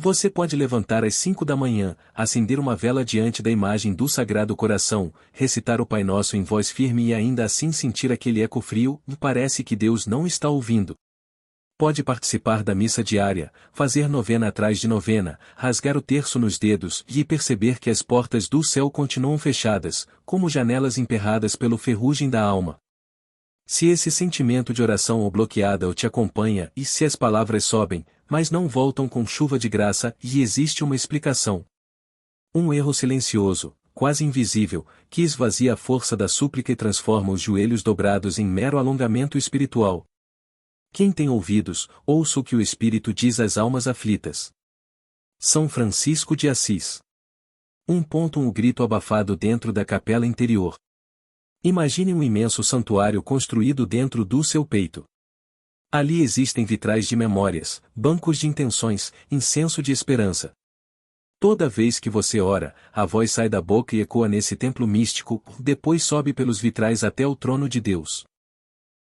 Você pode levantar às 5 da manhã, acender uma vela diante da imagem do Sagrado Coração, recitar o Pai Nosso em voz firme e ainda assim sentir aquele eco frio, e parece que Deus não está ouvindo. Pode participar da missa diária, fazer novena atrás de novena, rasgar o terço nos dedos e perceber que as portas do céu continuam fechadas, como janelas emperradas pelo ferrugem da alma. Se esse sentimento de oração ou bloqueada o te acompanha e se as palavras sobem, mas não voltam com chuva de graça, e existe uma explicação. Um erro silencioso, quase invisível, que esvazia a força da súplica e transforma os joelhos dobrados em mero alongamento espiritual. Quem tem ouvidos, ouça o que o Espírito diz às almas aflitas. São Francisco de Assis. Um grito abafado dentro da capela interior. Imagine um imenso santuário construído dentro do seu peito. Ali existem vitrais de memórias, bancos de intenções, incenso de esperança. Toda vez que você ora, a voz sai da boca e ecoa nesse templo místico, depois sobe pelos vitrais até o trono de Deus.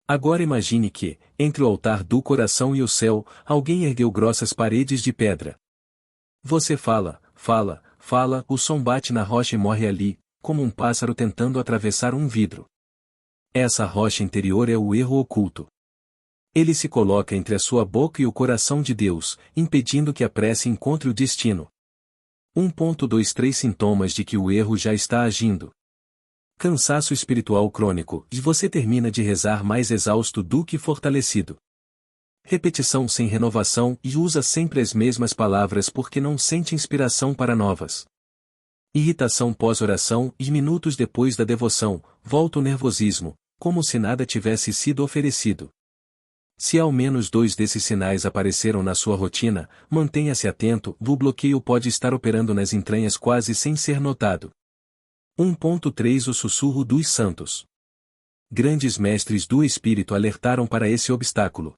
Agora imagine que, entre o altar do coração e o céu, alguém ergueu grossas paredes de pedra. Você fala, o som bate na rocha e morre ali, como um pássaro tentando atravessar um vidro. Essa rocha interior é o erro oculto. Ele se coloca entre a sua boca e o coração de Deus, impedindo que a prece encontre o destino. 1.23 Sintomas de que o erro já está agindo. Cansaço espiritual crônico, e você termina de rezar mais exausto do que fortalecido. Repetição sem renovação e usa sempre as mesmas palavras porque não sente inspiração para novas. Irritação pós-oração e minutos depois da devoção, volta o nervosismo, como se nada tivesse sido oferecido. Se ao menos 2 desses sinais apareceram na sua rotina, mantenha-se atento, o bloqueio pode estar operando nas entranhas quase sem ser notado. 1.3 O sussurro dos santos. Grandes mestres do espírito alertaram para esse obstáculo.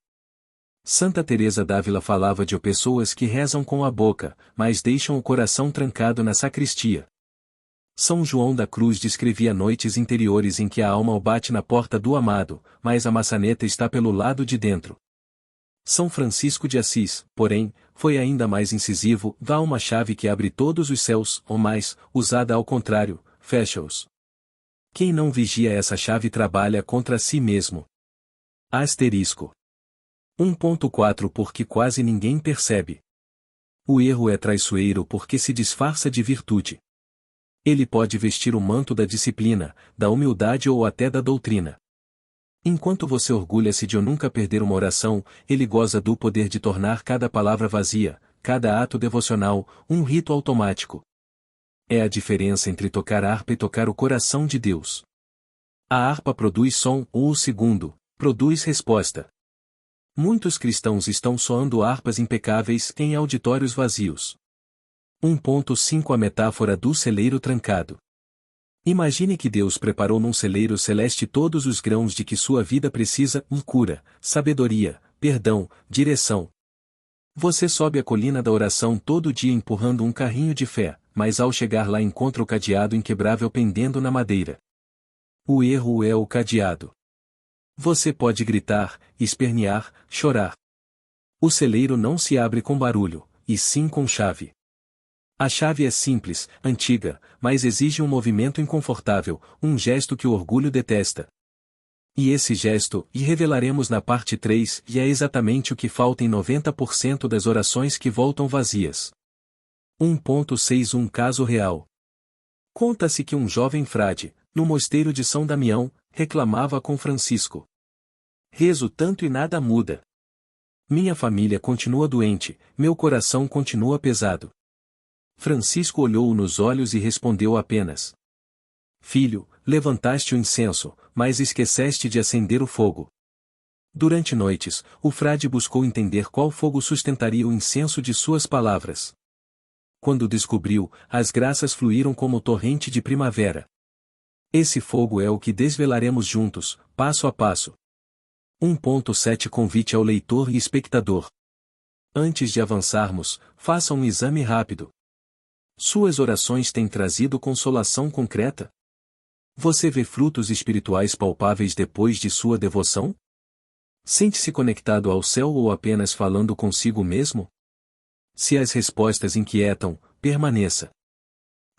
Santa Teresa d'Ávila falava de pessoas que rezam com a boca, mas deixam o coração trancado na sacristia. São João da Cruz descrevia noites interiores em que a alma bate na porta do amado, mas a maçaneta está pelo lado de dentro. São Francisco de Assis, porém, foi ainda mais incisivo, dá uma chave que abre todos os céus, ou mais, usada ao contrário, fecha-os. Quem não vigia essa chave trabalha contra si mesmo. Asterisco. 1.4 Porque quase ninguém percebe. O erro é traiçoeiro porque se disfarça de virtude. Ele pode vestir o manto da disciplina, da humildade ou até da doutrina. Enquanto você orgulha-se de nunca perder uma oração, ele goza do poder de tornar cada palavra vazia, cada ato devocional, um rito automático. É a diferença entre tocar harpa e tocar o coração de Deus. A harpa produz som, ou o segundo, produz resposta. Muitos cristãos estão soando harpas impecáveis em auditórios vazios. 1.5 A metáfora do celeiro trancado. Imagine que Deus preparou num celeiro celeste todos os grãos de que sua vida precisa: cura, sabedoria, perdão, direção. Você sobe a colina da oração todo dia empurrando um carrinho de fé, mas ao chegar lá encontra o cadeado inquebrável pendendo na madeira. O erro é o cadeado. Você pode gritar, espernear, chorar. O celeiro não se abre com barulho, e sim com chave. A chave é simples, antiga, mas exige um movimento inconfortável, um gesto que o orgulho detesta. E esse gesto, e revelaremos na parte 3, e é exatamente o que falta em 90% das orações que voltam vazias. 1.6 Um caso real. Conta-se que um jovem frade, no mosteiro de São Damião, reclamava com Francisco: rezo tanto e nada muda. Minha família continua doente, meu coração continua pesado. Francisco olhou-o nos olhos e respondeu apenas: filho, levantaste o incenso, mas esqueceste de acender o fogo. Durante noites, o frade buscou entender qual fogo sustentaria o incenso de suas palavras. Quando descobriu, as graças fluíram como torrente de primavera. Esse fogo é o que desvelaremos juntos, passo a passo. 1.7 Convite ao leitor e espectador. Antes de avançarmos, faça um exame rápido. Suas orações têm trazido consolação concreta? Você vê frutos espirituais palpáveis depois de sua devoção? Sente-se conectado ao céu ou apenas falando consigo mesmo? Se as respostas inquietam, permaneça.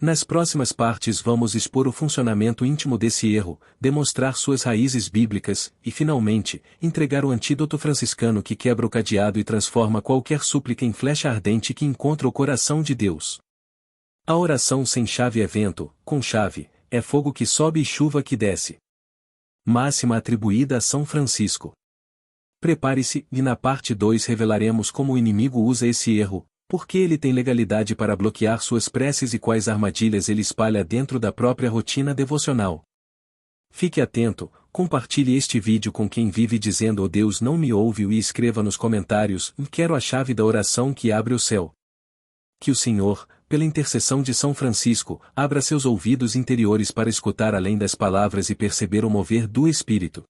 Nas próximas partes vamos expor o funcionamento íntimo desse erro, demonstrar suas raízes bíblicas e, finalmente, entregar o antídoto franciscano que quebra o cadeado e transforma qualquer súplica em flecha ardente que encontra o coração de Deus. A oração sem chave é vento, com chave, é fogo que sobe e chuva que desce. Máxima atribuída a São Francisco. Prepare-se, e na parte 2 revelaremos como o inimigo usa esse erro, por que ele tem legalidade para bloquear suas preces e quais armadilhas ele espalha dentro da própria rotina devocional. Fique atento, compartilhe este vídeo com quem vive dizendo "Oh Deus não me ouve" e escreva nos comentários "Quero a chave da oração que abre o céu". Que o Senhor, pela intercessão de São Francisco, abra seus ouvidos interiores para escutar além das palavras e perceber o mover do Espírito.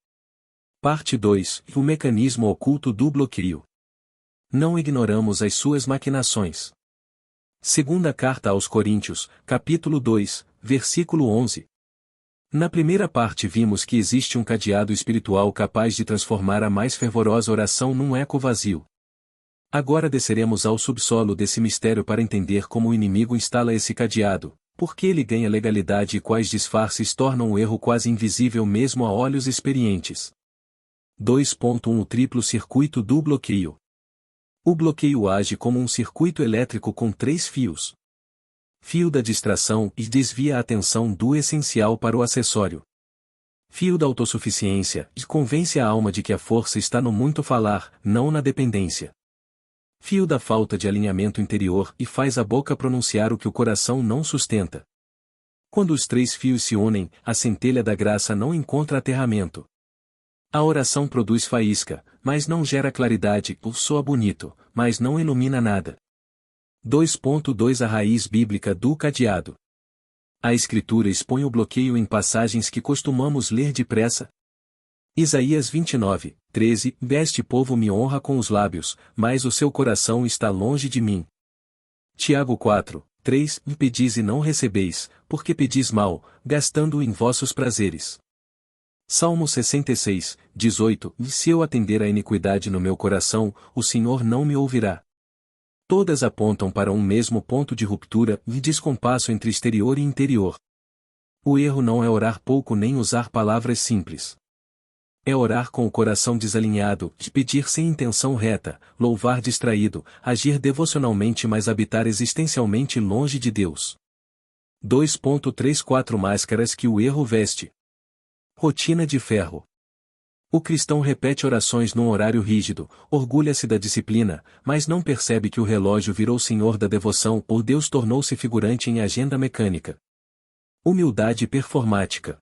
Parte 2. O mecanismo oculto do bloqueio. Não ignoramos as suas maquinações. Segunda carta aos Coríntios, capítulo 2, versículo 11. Na primeira parte vimos que existe um cadeado espiritual capaz de transformar a mais fervorosa oração num eco vazio. Agora desceremos ao subsolo desse mistério para entender como o inimigo instala esse cadeado, por que ele ganha legalidade e quais disfarces tornam o erro quase invisível mesmo a olhos experientes. 2.1 O triplo circuito do bloqueio. O bloqueio age como um circuito elétrico com 3 fios. Fio da distração e desvia a atenção do essencial para o acessório. Fio da autossuficiência e convence a alma de que a força está no muito falar, não na dependência. Fio da falta de alinhamento interior e faz a boca pronunciar o que o coração não sustenta. Quando os 3 fios se unem, a centelha da graça não encontra aterramento. A oração produz faísca, mas não gera claridade, ou soa bonito, mas não ilumina nada. 2.2 A raiz bíblica do cadeado. A Escritura expõe o bloqueio em passagens que costumamos ler depressa. Isaías 29, 13 Este povo me honra com os lábios, mas o seu coração está longe de mim. Tiago 4, 3 Pedis e não recebeis, porque pedis mal, gastando-o em vossos prazeres. Salmo 66, 18 Se eu atender à iniquidade no meu coração, o Senhor não me ouvirá. Todas apontam para um mesmo ponto de ruptura e descompasso entre exterior e interior. O erro não é orar pouco nem usar palavras simples. É orar com o coração desalinhado, de pedir sem intenção reta, louvar distraído, agir devocionalmente mas habitar existencialmente longe de Deus. 2.34 Máscaras que o erro veste. Rotina de ferro. O cristão repete orações num horário rígido, orgulha-se da disciplina, mas não percebe que o relógio virou senhor da devoção ou Deus tornou-se figurante em agenda mecânica. Humildade performática.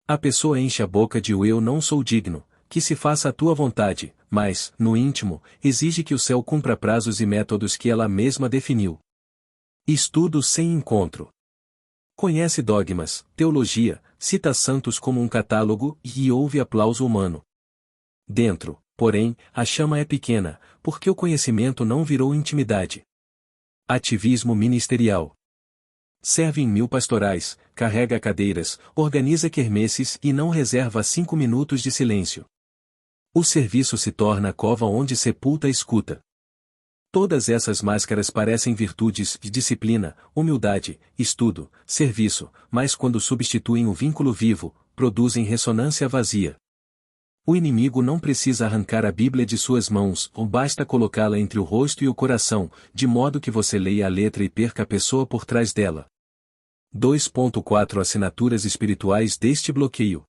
A pessoa enche a boca de "eu não sou digno", que se faça a tua vontade, mas, no íntimo, exige que o céu cumpra prazos e métodos que ela mesma definiu. Estudo sem encontro. Conhece dogmas, teologia, cita santos como um catálogo e ouve aplauso humano. Dentro, porém, a chama é pequena, porque o conhecimento não virou intimidade. Ativismo ministerial. Serve em 1000 pastorais, carrega cadeiras, organiza quermesses e não reserva 5 minutos de silêncio. O serviço se torna a cova onde sepulta a escuta. Todas essas máscaras parecem virtudes de disciplina, humildade, estudo, serviço, mas quando substituem o vínculo vivo, produzem ressonância vazia. O inimigo não precisa arrancar a Bíblia de suas mãos, ou basta colocá-la entre o rosto e o coração, de modo que você leia a letra e perca a pessoa por trás dela. 2.4 Assinaturas espirituais deste bloqueio.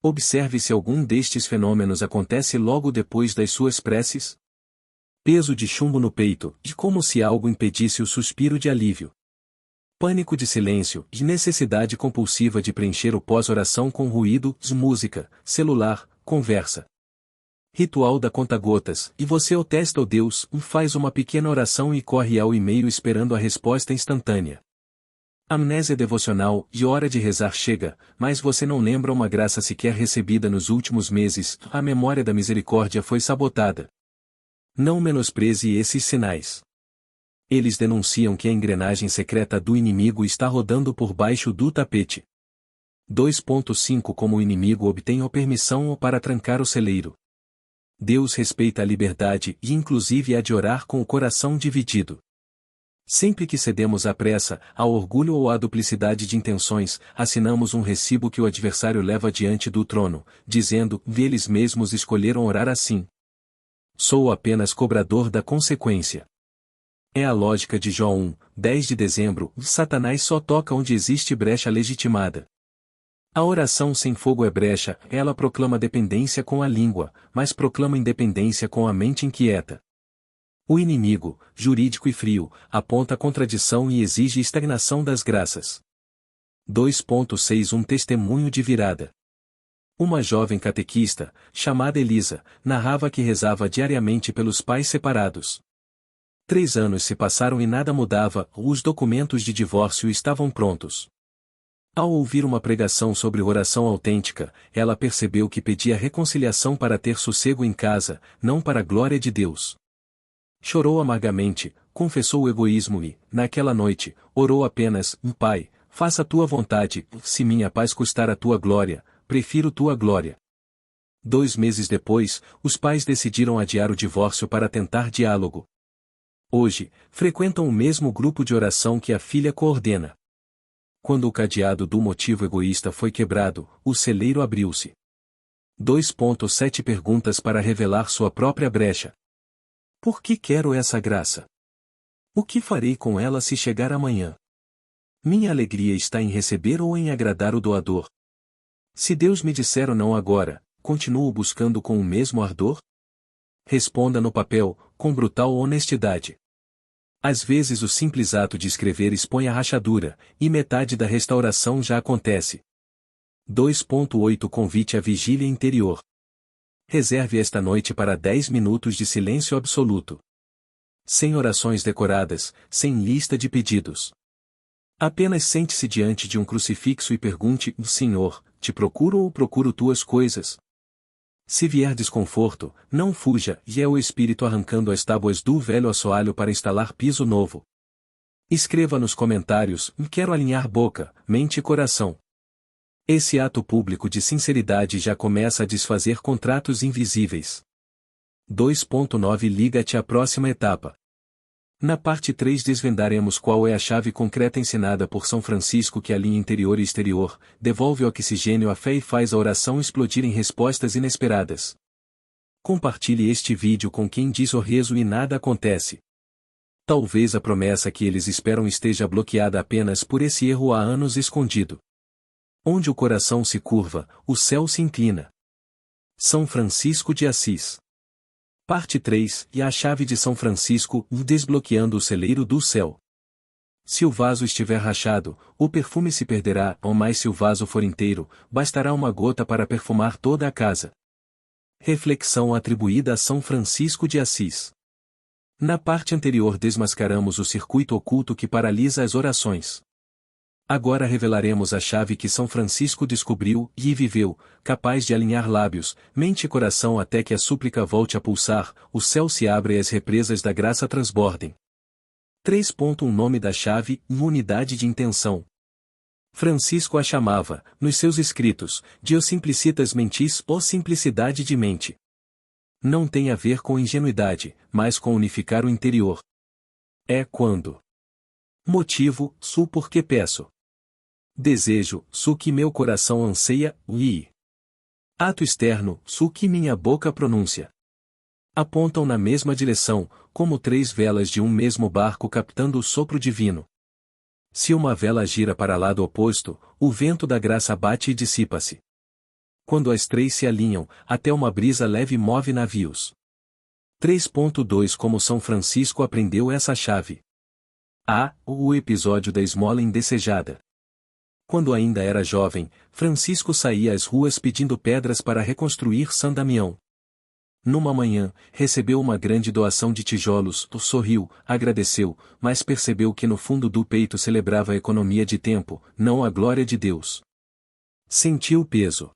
Observe se algum destes fenômenos acontece logo depois das suas preces. Peso de chumbo no peito, e como se algo impedisse o suspiro de alívio. Pânico de silêncio, e necessidade compulsiva de preencher o pós-oração com ruído, música, celular, conversa. Ritual da conta-gotas, e você o testa o Deus, faz uma pequena oração e corre ao e-mail esperando a resposta instantânea. Amnésia devocional, e hora de rezar chega, mas você não lembra uma graça sequer recebida nos últimos meses, a memória da misericórdia foi sabotada. Não menospreze esses sinais. Eles denunciam que a engrenagem secreta do inimigo está rodando por baixo do tapete. 2.5 Como o inimigo obtém a permissão para trancar o celeiro. Deus respeita a liberdade e inclusive a de orar com o coração dividido. Sempre que cedemos à pressa, ao orgulho ou à duplicidade de intenções, assinamos um recibo que o adversário leva diante do trono, dizendo: eles mesmos escolheram orar assim. Sou apenas cobrador da consequência. É a lógica de Jó 1, 10 de dezembro, Satanás só toca onde existe brecha legitimada. A oração sem fogo é brecha, ela proclama dependência com a língua, mas proclama independência com a mente inquieta. O inimigo, jurídico e frio, aponta a contradição e exige estagnação das graças. 2.6 Um testemunho de virada. Uma jovem catequista, chamada Elisa, narrava que rezava diariamente pelos pais separados. 3 anos se passaram e nada mudava, os documentos de divórcio estavam prontos. Ao ouvir uma pregação sobre oração autêntica, ela percebeu que pedia reconciliação para ter sossego em casa, não para a glória de Deus. Chorou amargamente, confessou o egoísmo e, naquela noite, orou apenas: Pai, faça a tua vontade, se minha paz custar a tua glória, prefiro tua glória. 2 meses depois, os pais decidiram adiar o divórcio para tentar diálogo. Hoje, frequentam o mesmo grupo de oração que a filha coordena. Quando o cadeado do motivo egoísta foi quebrado, o celeiro abriu-se. 2.7 Perguntas para revelar sua própria brecha. Por que quero essa graça? O que farei com ela se chegar amanhã? Minha alegria está em receber ou em agradar o doador? Se Deus me disser o não agora, continuo buscando com o mesmo ardor? Responda no papel, com brutal honestidade. Às vezes o simples ato de escrever expõe a rachadura, e metade da restauração já acontece. 2.8 Convite à vigília interior. Reserve esta noite para 10 minutos de silêncio absoluto. Sem orações decoradas, sem lista de pedidos. Apenas sente-se diante de um crucifixo e pergunte: Senhor, te procuro ou procuro tuas coisas? Se vier desconforto, não fuja, e é o Espírito arrancando as tábuas do velho assoalho para instalar piso novo. Escreva nos comentários: quero alinhar boca, mente e coração. Esse ato público de sinceridade já começa a desfazer contratos invisíveis. 2.9 Liga-te à próxima etapa. Na parte 3 desvendaremos qual é a chave concreta ensinada por São Francisco que alinha interior e exterior, devolve o oxigênio à fé e faz a oração explodir em respostas inesperadas. Compartilhe este vídeo com quem diz o rezo e nada acontece. Talvez a promessa que eles esperam esteja bloqueada apenas por esse erro há anos escondido. Onde o coração se curva, o céu se inclina. São Francisco de Assis. Parte 3, e a chave de São Francisco, desbloqueando o celeiro do céu. Se o vaso estiver rachado, o perfume se perderá, ou mais se o vaso for inteiro, bastará uma gota para perfumar toda a casa. Reflexão atribuída a São Francisco de Assis. Na parte anterior desmascaramos o circuito oculto que paralisa as orações. Agora revelaremos a chave que São Francisco descobriu e viveu, capaz de alinhar lábios, mente e coração até que a súplica volte a pulsar, o céu se abra e as represas da graça transbordem. 3.1 Nome da chave: unidade de intenção. Francisco a chamava, nos seus escritos, de o simplicitas mentis ou simplicidade de mente. Não tem a ver com ingenuidade, mas com unificar o interior. É quando. Motivo: su porque peço. Desejo: su que meu coração anseia, e. Ato externo: su que minha boca pronuncia. Apontam na mesma direção, como 3 velas de um mesmo barco captando o sopro divino. Se uma vela gira para lado oposto, o vento da graça bate e dissipa-se. Quando as 3 se alinham, até uma brisa leve move navios. 3.2 Como São Francisco aprendeu essa chave. O episódio da esmola indesejada. Quando ainda era jovem, Francisco saía às ruas pedindo pedras para reconstruir São Damião. Numa manhã, recebeu uma grande doação de tijolos, sorriu, agradeceu, mas percebeu que no fundo do peito celebrava a economia de tempo, não a glória de Deus. Sentiu o peso.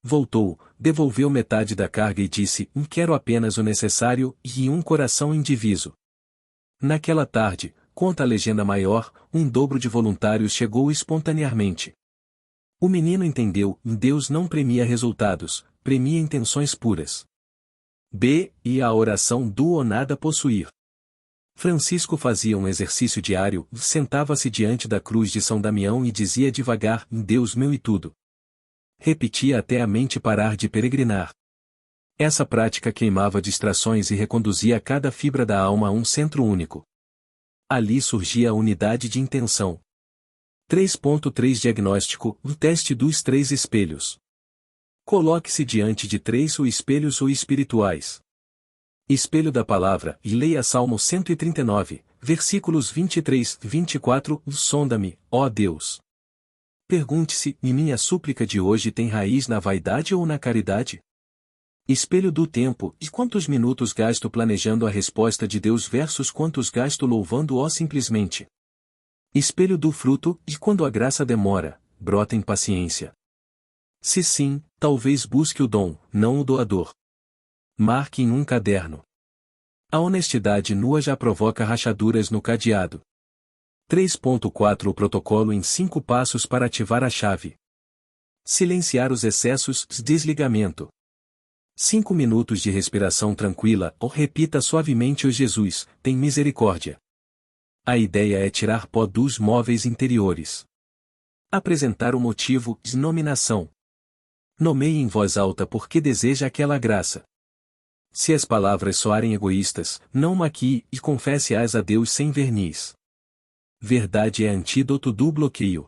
Voltou, devolveu metade da carga e disse: quero apenas o necessário, e um coração indiviso. Naquela tarde, conta a legenda maior, um dobro de voluntários chegou espontaneamente. O menino entendeu: Deus não premia resultados, premia intenções puras. B. E a oração do ou nada possuir. Francisco fazia um exercício diário, sentava-se diante da cruz de São Damião e dizia devagar, Deus meu e tudo. Repetia até a mente parar de peregrinar. Essa prática queimava distrações e reconduzia cada fibra da alma a um centro único. Ali surgia a unidade de intenção. 3.3 Diagnóstico, o teste dos 3 espelhos. Coloque-se diante de 3 espelhos ou espirituais. Espelho da palavra, e leia Salmo 139, versículos 23 e 24, sonda-me, ó Deus. Pergunte-se, e minha súplica de hoje tem raiz na vaidade ou na caridade? Espelho do tempo, e quantos minutos gasto planejando a resposta de Deus versus quantos gasto louvando-o simplesmente? Espelho do fruto, e quando a graça demora, brota impaciência. Se sim, talvez busque o dom, não o doador. Marque em um caderno. A honestidade nua já provoca rachaduras no cadeado. 3.4 O protocolo em 5 passos para ativar a chave. Silenciar os excessos, desligamento. 5 minutos de respiração tranquila, ou repita suavemente o Jesus, tem misericórdia. A ideia é tirar pó dos móveis interiores. Apresentar o motivo, nominação. Nomeie em voz alta porque deseja aquela graça. Se as palavras soarem egoístas, não maquie e confesse-as a Deus sem verniz. Verdade é antídoto do bloqueio.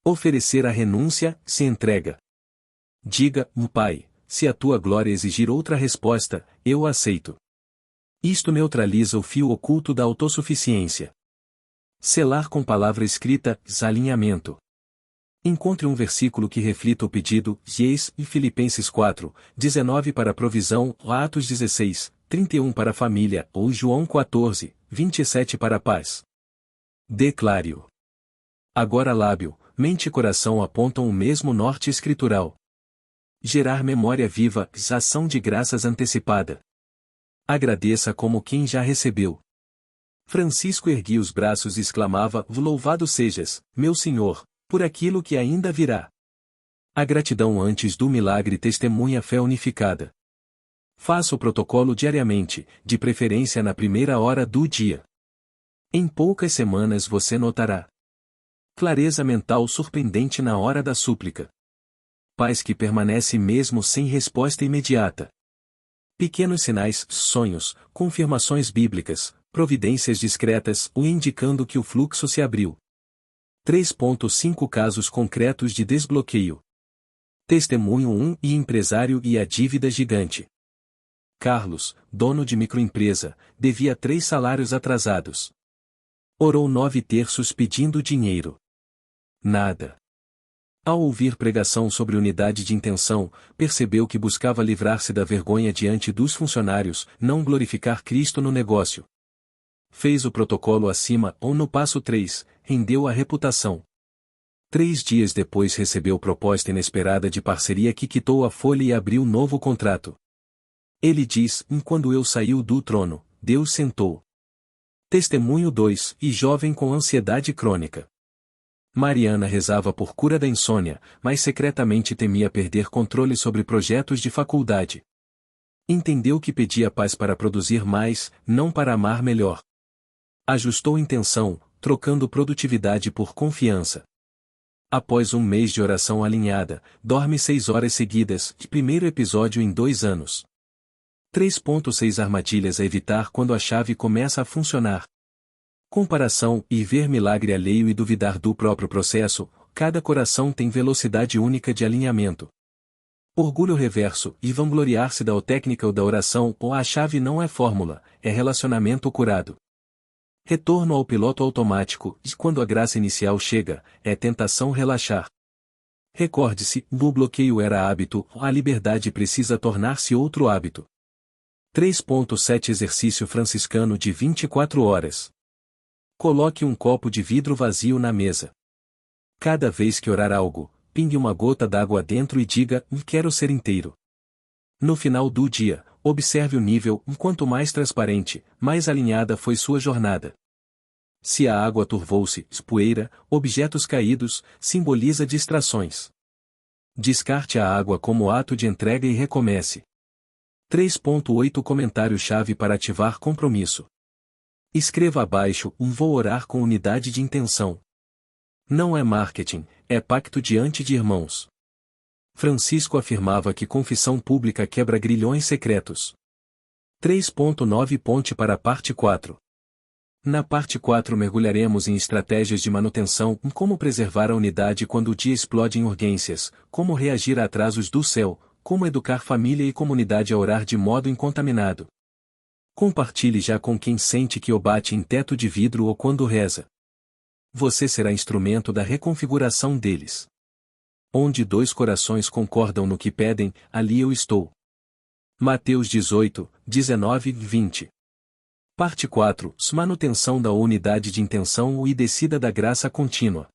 Oferecer a renúncia, se entrega. Diga, Pai, se a tua glória exigir outra resposta, eu aceito. Isto neutraliza o fio oculto da autossuficiência. Selar com palavra escrita, alinhamento. Encontre um versículo que reflita o pedido, eis, e Filipenses 4, 19 para provisão, Atos 16, 31 para família, ou João 14, 27 para paz. Declare-o. Agora lábio, mente e coração apontam o mesmo norte escritural. Gerar memória viva, ação de graças antecipada. Agradeça como quem já recebeu. Francisco erguia os braços e exclamava, louvado sejas, meu Senhor, por aquilo que ainda virá. A gratidão antes do milagre testemunha a fé unificada. Faça o protocolo diariamente, de preferência na primeira hora do dia. Em poucas semanas você notará clareza mental surpreendente na hora da súplica. Paz que permanece mesmo sem resposta imediata. Pequenos sinais, sonhos, confirmações bíblicas, providências discretas, o indicando que o fluxo se abriu. 3.5 Casos concretos de desbloqueio. Testemunho 1 e empresário e a dívida gigante. Carlos, dono de microempresa, devia 3 salários atrasados. Orou 9 terços pedindo dinheiro. Nada. Ao ouvir pregação sobre unidade de intenção, percebeu que buscava livrar-se da vergonha diante dos funcionários, não glorificar Cristo no negócio. Fez o protocolo acima ou no passo 3, rendeu a reputação. 3 dias depois recebeu proposta inesperada de parceria que quitou a folha e abriu novo contrato. Ele diz, quando eu saiu do trono, Deus sentou. Testemunho 2, e jovem com ansiedade crônica. Mariana rezava por cura da insônia, mas secretamente temia perder controle sobre projetos de faculdade. Entendeu que pedia paz para produzir mais, não para amar melhor. Ajustou intenção, trocando produtividade por confiança. Após um mês de oração alinhada, dorme 6 horas seguidas, primeiro episódio em 2 anos. 3.6 Armadilhas a evitar quando a chave começa a funcionar. Comparação, e ver milagre alheio e duvidar do próprio processo, cada coração tem velocidade única de alinhamento. Orgulho reverso, e vangloriar-se da técnica ou da oração, ou a chave não é fórmula, é relacionamento curado. Retorno ao piloto automático, e quando a graça inicial chega, é tentação relaxar. Recorde-se, o bloqueio era hábito, a liberdade precisa tornar-se outro hábito. 3.7 Exercício franciscano de 24 horas. Coloque um copo de vidro vazio na mesa. Cada vez que orar algo, pingue uma gota d'água dentro e diga, quero ser inteiro. No final do dia, observe o nível, quanto mais transparente, mais alinhada foi sua jornada. Se a água turvou-se, poeira, objetos caídos, simboliza distrações. Descarte a água como ato de entrega e recomece. 3.8 Comentário-chave para ativar compromisso. Escreva abaixo: vou orar com unidade de intenção. Não é marketing, é pacto diante de irmãos. Francisco afirmava que confissão pública quebra grilhões secretos. 3.9 Ponte para a parte 4. Na parte 4 mergulharemos em estratégias de manutenção, como preservar a unidade quando o dia explode em urgências, como reagir a atrasos do céu, como educar família e comunidade a orar de modo incontaminado. Compartilhe já com quem sente que o bate em teto de vidro ou quando reza. Você será instrumento da reconfiguração deles. Onde dois corações concordam no que pedem, ali eu estou. Mateus 18, 19 e 20. Parte 4. Manutenção da unidade de intenção e descida da graça contínua.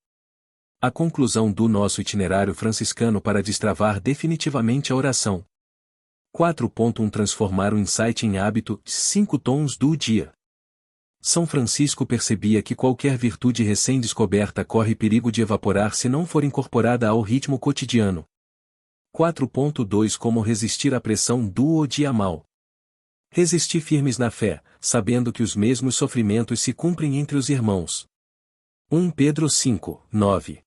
A conclusão do nosso itinerário franciscano para destravar definitivamente a oração. 4.1 Transformar o insight em hábito, 5 tons do dia. São Francisco percebia que qualquer virtude recém-descoberta corre perigo de evaporar se não for incorporada ao ritmo cotidiano. 4.2 Como resistir à pressão do dia mal. Resistir firmes na fé, sabendo que os mesmos sofrimentos se cumprem entre os irmãos. 1 Pedro 5, 9.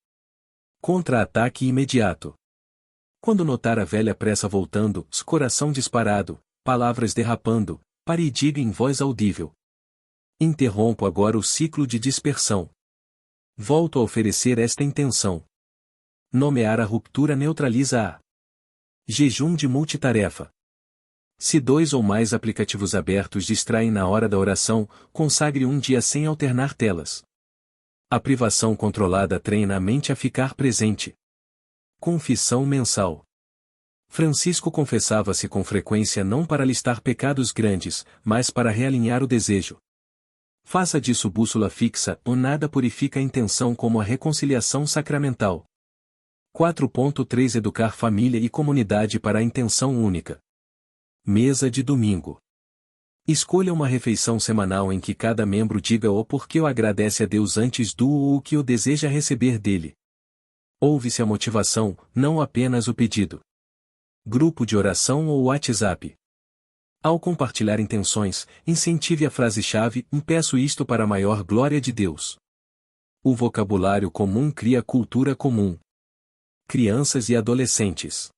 Contra-ataque imediato. Quando notar a velha pressa voltando, coração disparado, palavras derrapando, pare e diga em voz audível. Interrompo agora o ciclo de dispersão. Volto a oferecer esta intenção. Nomear a ruptura neutraliza a jejum de multitarefa. Se 2 ou mais aplicativos abertos distraem na hora da oração, consagre um dia sem alternar telas. A privação controlada treina a mente a ficar presente. Confissão mensal. Francisco confessava-se com frequência não para listar pecados grandes, mas para realinhar o desejo. Faça disso bússola fixa, ou nada purifica a intenção como a reconciliação sacramental. 4.3 Educar família e comunidade para a intenção única. Mesa de domingo. Escolha uma refeição semanal em que cada membro diga o porquê o agradece a Deus antes do ou o que o deseja receber dele. Ouve-se a motivação, não apenas o pedido. Grupo de oração ou WhatsApp. Ao compartilhar intenções, incentive a frase-chave: peço isto para a maior glória de Deus. O vocabulário comum cria cultura comum. Crianças e adolescentes.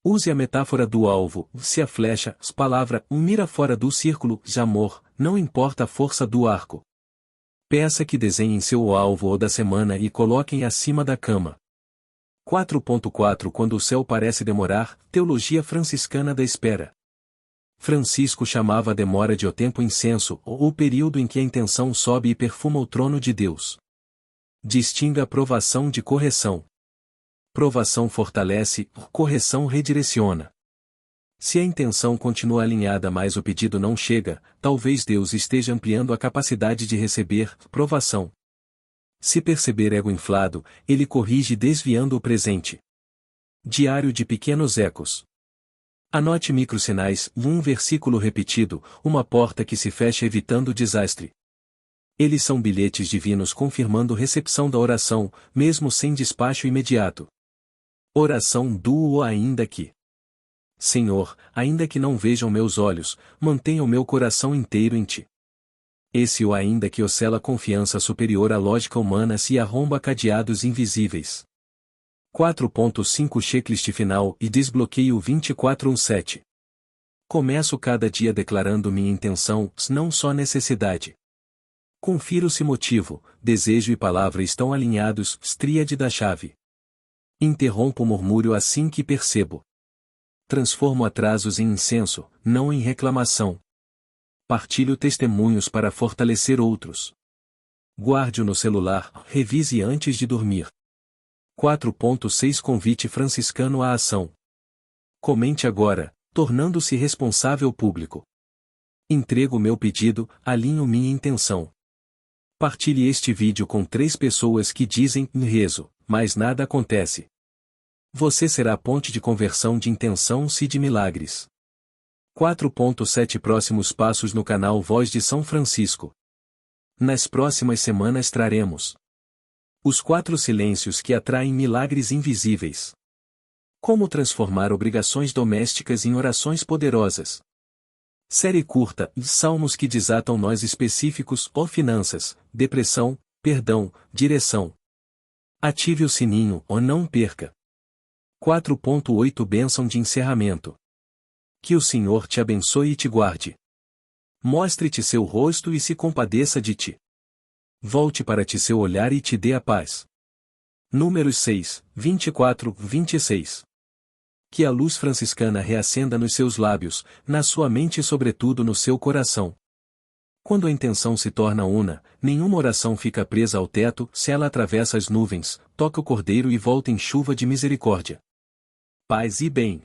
Use a metáfora do alvo: se a flecha, palavra, mira fora do círculo, de amor, não importa a força do arco. Peça que desenhem seu alvo ou da semana e coloquem acima da cama. 4.4 Quando o céu parece demorar, teologia franciscana da espera. Francisco chamava a demora de o tempo incenso, ou o período em que a intenção sobe e perfuma o trono de Deus. Distinga a provação de correção. Provação fortalece, correção redireciona. Se a intenção continua alinhada mas o pedido não chega, talvez Deus esteja ampliando a capacidade de receber provação. Se perceber ego inflado, ele corrige desviando o presente. Diário de pequenos ecos. Anote microsinais, um versículo repetido, uma porta que se fecha evitando desastre. Eles são bilhetes divinos confirmando recepção da oração, mesmo sem despacho imediato. Oração do ainda que. Senhor, ainda que não vejam meus olhos, mantenha o meu coração inteiro em ti. Esse o ainda que oscila confiança superior à lógica humana se arromba cadeados invisíveis. 4.5 Checklist final e desbloqueio 24/7. Começo cada dia declarando minha intenção, não só necessidade. Confiro se motivo, desejo e palavra estão alinhados, tríade da chave. Interrompo o murmúrio assim que percebo. Transformo atrasos em incenso, não em reclamação. Partilho testemunhos para fortalecer outros. Guarde-o no celular, revise antes de dormir. 4.6 Convite franciscano à ação. Comente agora, tornando-se responsável público. Entrego meu pedido, alinho minha intenção. Partilhe este vídeo com 3 pessoas que dizem, rezo, mas nada acontece. Você será a ponte de conversão de intenção e de milagres. 4.7 Próximos passos no canal Voz de São Francisco. Nas próximas semanas traremos os 4 silêncios que atraem milagres invisíveis. Como transformar obrigações domésticas em orações poderosas. Série curta, salmos que desatam nós específicos, ou finanças, depressão, perdão, direção. Ative o sininho, ou não perca. 4.8 Bênção de encerramento. Que o Senhor te abençoe e te guarde. Mostre-te seu rosto e se compadeça de ti. Volte para ti seu olhar e te dê a paz. Números 6, 24, 26. Que a luz franciscana reacenda nos seus lábios, na sua mente e sobretudo no seu coração. Quando a intenção se torna una, nenhuma oração fica presa ao teto, se ela atravessa as nuvens, toca o cordeiro e volta em chuva de misericórdia. Paz e bem.